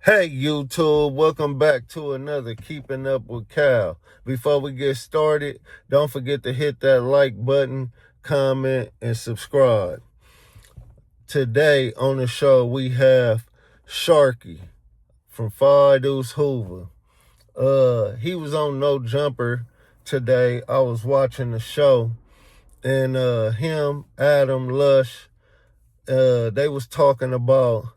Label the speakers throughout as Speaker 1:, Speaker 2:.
Speaker 1: Hey YouTube, welcome back to another Keeping Up with Cal. Before we get started, don't forget to hit that like button, comment, and subscribe. Today on the show we have Sharky from Five Deuce Hoover. He was on No Jumper today. I was watching the show, and him, Adam, Lush, they was talking about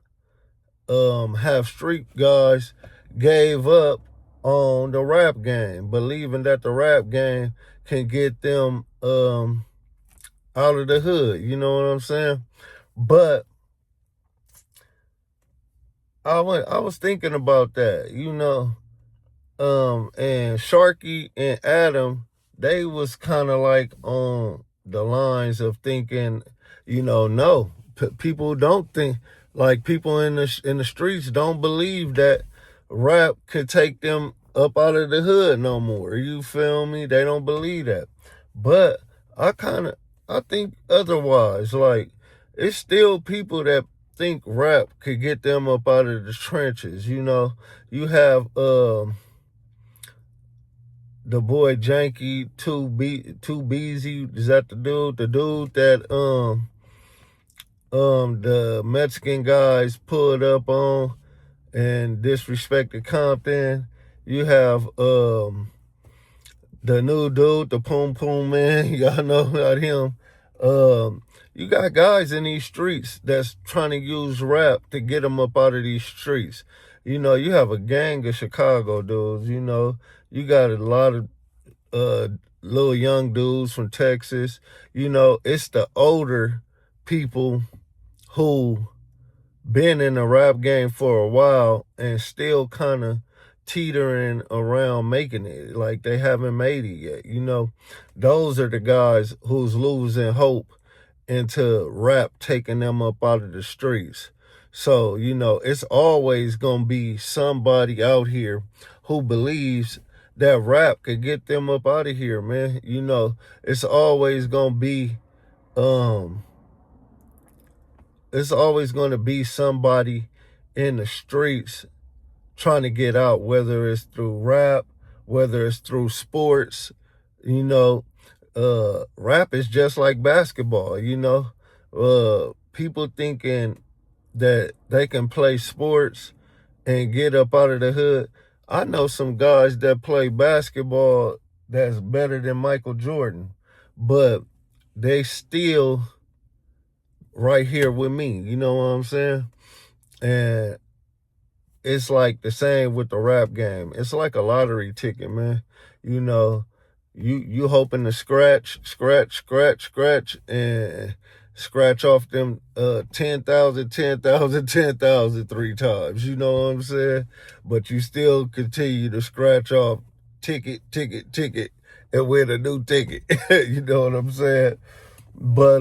Speaker 1: have street guys gave up on the rap game, believing that the rap game can get them out of the hood. You know what I'm saying? But I was thinking about that, and Sharky and Adam, they was kind of like on the lines of thinking, no, people don't think, like, people in the streets don't believe that rap could take them up out of the hood no more. You feel me? They don't believe that. But I think otherwise. Like, it's still people that think rap could get them up out of the trenches. You have the boy Janky Too Beezy. Is that the dude? The dude that the Mexican guys pulled up on and disrespected Compton. You have the new dude, the Poom Poom Man. Y'all know about him. You got guys in these streets that's trying to use rap to get them up out of these streets. You have a gang of Chicago dudes. You got a lot of little young dudes from Texas. It's the older people who been in the rap game for a while and still kind of teetering around making it. Like, they haven't made it yet. Those are the guys who's losing hope into rap taking them up out of the streets. So, it's always going to be somebody out here who believes that rap could get them up out of here, man. It's always going to be, somebody in the streets trying to get out, whether it's through rap, whether it's through sports. Rap is just like basketball. People thinking that they can play sports and get up out of the hood. I know some guys that play basketball that's better than Michael Jordan, but they still right here with me. You know what I'm saying? And it's like the same with the rap game. It's like a lottery ticket, man. You hoping to scratch, and scratch off them 10,000, 10,000, 10,000 three times. You know what I'm saying? But you still continue to scratch off ticket, and win a new ticket. You know what I'm saying? But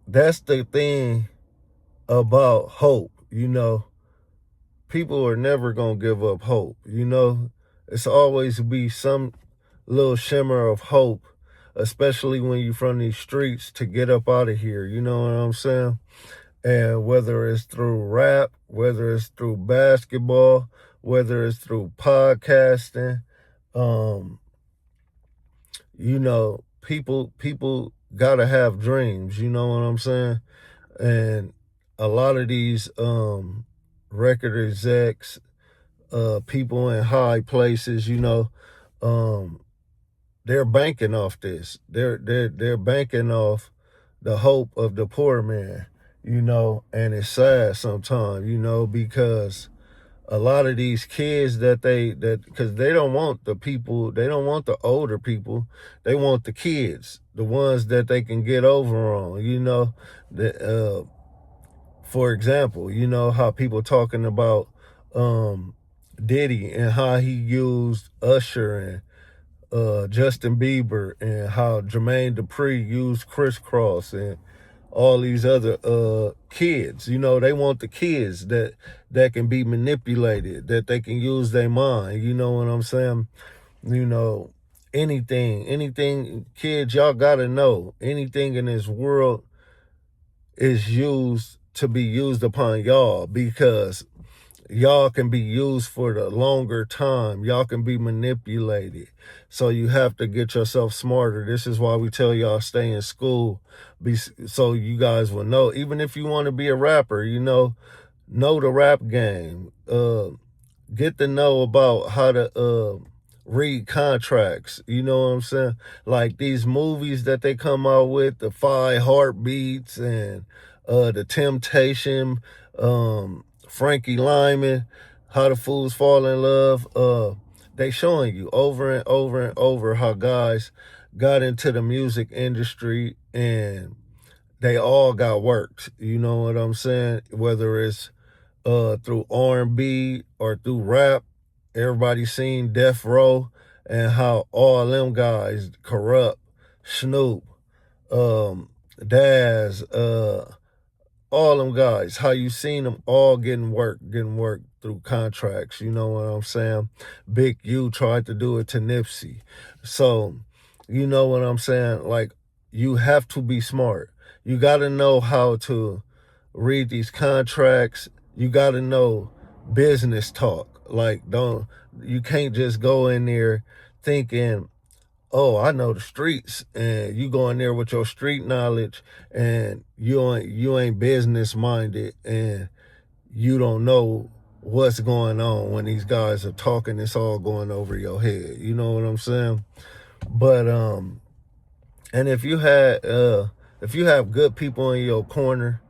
Speaker 1: that's the thing about hope. People are never gonna give up hope. It's always be some little shimmer of hope, especially when you're from these streets, to get up out of here. You know what I'm saying? And whether it's through rap, whether it's through basketball, whether it's through podcasting, people gotta have dreams. You know what I'm saying? And a lot of these record execs, people in high places, they're banking off this. They're banking off the hope of the poor man, and it's sad sometimes, because a lot of these kids because they don't want the people, they don't want the older people, they want the kids, the ones that they can get over on. For example, how people talking about Diddy and how he used Usher and Justin Bieber, and how Jermaine Dupri used Criss Cross and all these other kids. They want the kids that can be manipulated, that they can use their mind. You know what I'm saying? Anything, kids, y'all gotta know, anything in this world is used to be used upon y'all, because y'all can be used for the longer time. Y'all can be manipulated. So you have to get yourself smarter. This is why we tell y'all stay in school, so you guys will know. Even if you want to be a rapper, know the rap game. Get to know about how to read contracts. You know what I'm saying? Like these movies that they come out with, the 5 Heartbeats and the Temptation, Frankie Lyman, How the Fools Fall in Love. They showing you over and over and over how guys got into the music industry and they all got worked. You know what I'm saying? Whether it's through R&B or through rap, everybody seen Death Row and how all them guys, Corrupt, Snoop, Daz, all them guys, how you seen them all getting work through contracts. You know what I'm saying? Big U tried to do it to Nipsey. So, you know what I'm saying? Like, you have to be smart. You got to know how to read these contracts. You got to know business talk. Like, you can't just go in there thinking, oh, I know the streets, and you go in there with your street knowledge and you ain't business minded and you don't know what's going on when these guys are talking. It's all going over your head. You know what I'm saying? But and if you have good people in your corner,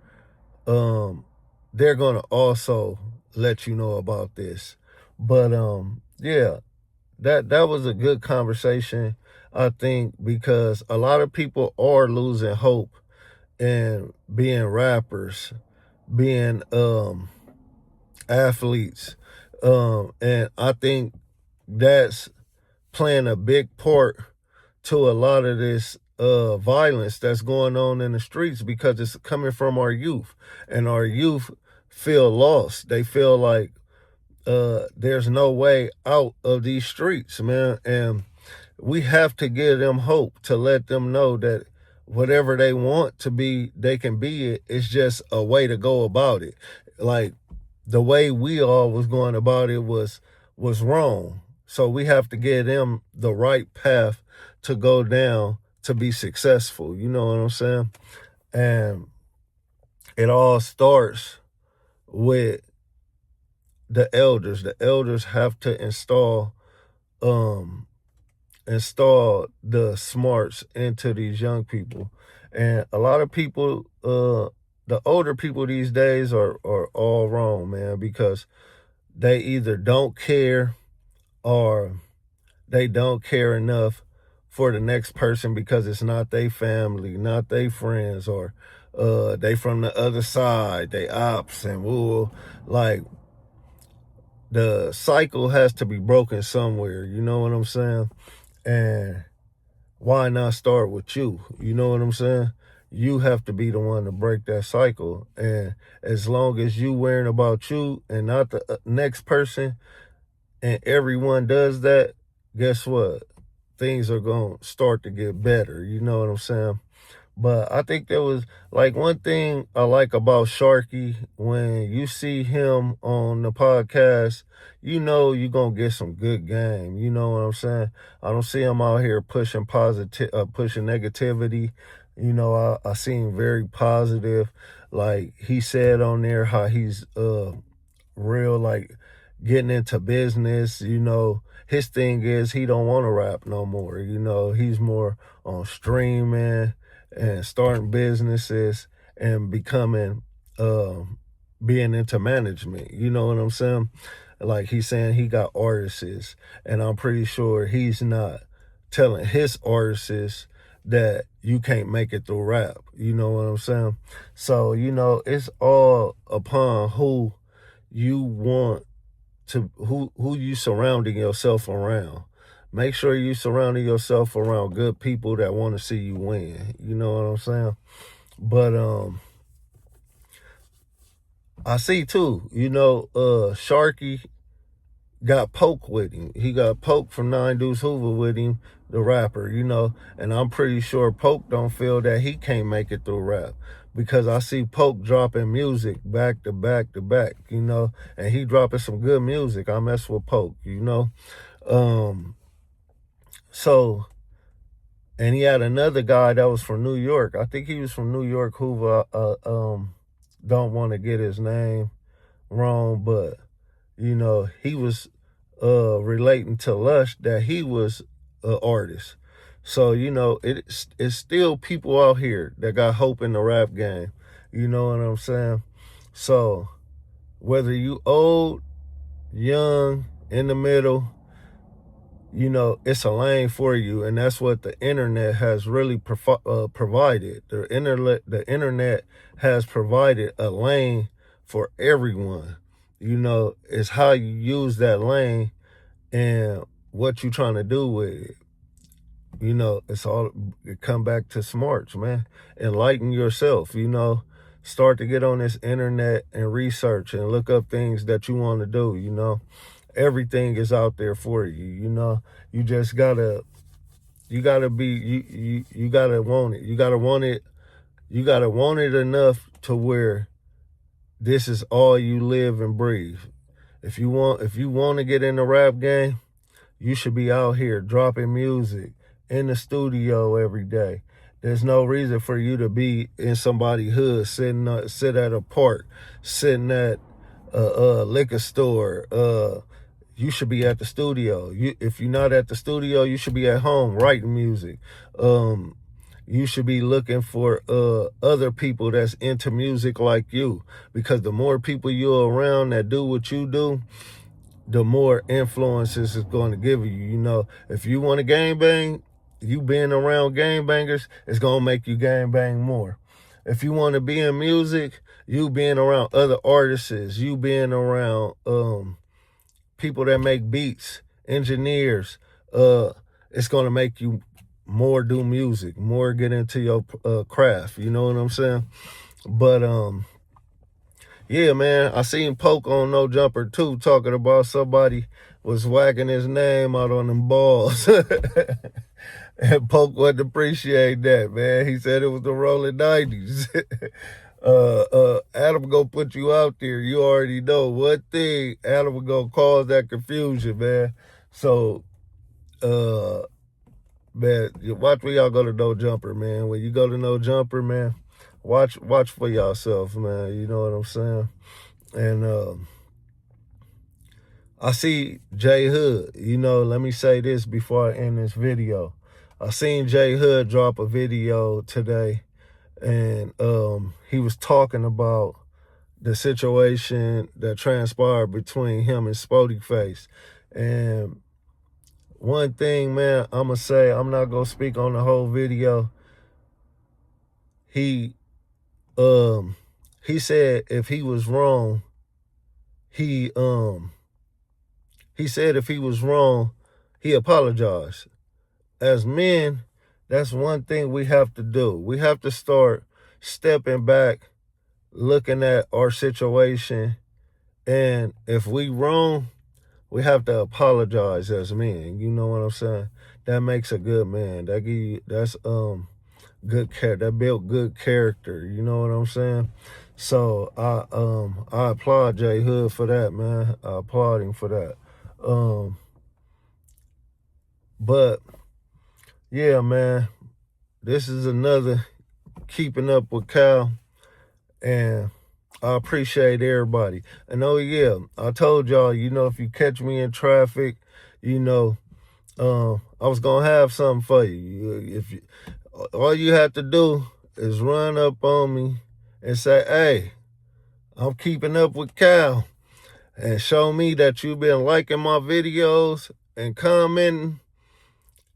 Speaker 1: they're gonna also let you know about this. But yeah, that was a good conversation, I think, because a lot of people are losing hope in being rappers, being athletes, and I think that's playing a big part to a lot of this violence that's going on in the streets, because it's coming from our youth, and our youth feel lost. They feel like there's no way out of these streets, man. And we have to give them hope, to let them know that whatever they want to be, they can be it. It's just a way to go about it. Like, the way we all was going about it was wrong. So we have to give them the right path to go down to be successful. You know what I'm saying? And it all starts with the elders. The elders have to install the smarts into these young people. And a lot of people, the older people these days are all wrong, man, because they either don't care or they don't care enough for the next person, because it's not their family, not their friends, or they from the other side, they ops, and woo. Like, the cycle has to be broken somewhere. You know what I'm saying? And why not start with you? You know what I'm saying? You have to be the one to break that cycle. And as long as you worrying about you and not the next person, and everyone does that, guess what? Things are going to start to get better. You know what I'm saying? But I think there was, like, one thing I like about Sharky, when you see him on the podcast, you know you're going to get some good game. You know what I'm saying? I don't see him out here pushing pushing negativity. You know, I see him very positive. Like, he said on there how he's real, like, getting into business. You know, his thing is he don't want to rap no more. You know, he's more on streaming and starting businesses and becoming being into management. You know what I'm saying? Like, he's saying he got artists, and I'm pretty sure he's not telling his artists that you can't make it through rap. You know what I'm saying? So, you know, it's all upon who you want to, who you surrounding yourself around. Make sure you surrounding yourself around good people that want to see you win. You know what I'm saying? But I see too, you know, Sharky got poked with him. He got poked from Nine Deuce Hoover with him, the rapper, you know, and I'm pretty sure Poke don't feel that he can't make it through rap. because I see Poke dropping music back to back to back, you know, and he dropping some good music. I mess with Poke, you know. So, and he had another guy that was from New York. I think he was from New York, who don't want to get his name wrong, but you know, he was relating to Lush that he was an artist. So, you know, it's still people out here that got hope in the rap game. You know what I'm saying? So, whether you old, young, in the middle, you know, it's a lane for you, and that's what the internet has really provided. The internet has provided a lane for everyone. You know, it's how you use that lane and what you trying to do with it. You know, it come back to smarts, man. Enlighten yourself, you know. Start to get on this internet and research and look up things that you want to do, you know. Everything is out there for you, you know. You just gotta you gotta want it. You gotta want it enough to where this is all you live and breathe. If you want to get in the rap game, you should be out here dropping music in the studio every day. There's no reason for you to be in somebody's hood, sit at a park, sitting at a liquor store. You should be at the studio. If you're not at the studio, you should be at home writing music. You should be looking for other people that's into music like you, because the more people you're around that do what you do, the more influences it's going to give you. You know, if you want to gangbang, you being around gangbangers, it's going to make you gangbang more. If you want to be in music, you being around other artists, you being around people that make beats, engineers, it's going to make you more do music, more get into your craft. You know what I'm saying? But yeah, man, I seen Poke on No Jumper too, talking about somebody was whacking his name out on them balls. And Poke wouldn't appreciate that, man. He said it was the rolling 90s. Adam gonna put you out there. You already know one thing. Adam gonna cause that confusion, man. So, man, watch when y'all go to No Jumper, man. When you go to No Jumper, man, watch for yourself, man. You know what I'm saying? And I see J Hood. You know, let me say this before I end this video. I seen J Hood drop a video today, and he was talking about the situation that transpired between him and Spody Face. And one thing, man, I'ma say, I'm not gonna speak on the whole video. He said if he was wrong, he said if he was wrong, he apologized. As men, that's one thing we have to do. We have to start stepping back, looking at our situation, and if we wrong, we have to apologize as men. You know what I'm saying? That makes a good man. That's good character. That built good character. You know what I'm saying? So I applaud J Hood for that, man. I applaud him for that. But yeah, man, this is another Keeping Up with Cal, and I appreciate everybody. And oh yeah, I told y'all, you know, if you catch me in traffic, you know, I was gonna have something for you. All you have to do is run up on me and say, "Hey, I'm keeping up with Cal," and show me that you've been liking my videos and commenting.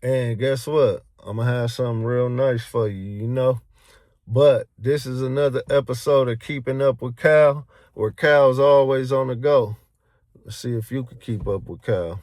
Speaker 1: And guess what? I'm gonna have something real nice for you, you know? But this is another episode of Keeping Up with Cal, where Cal's always on the go. Let's see if you can keep up with Cal.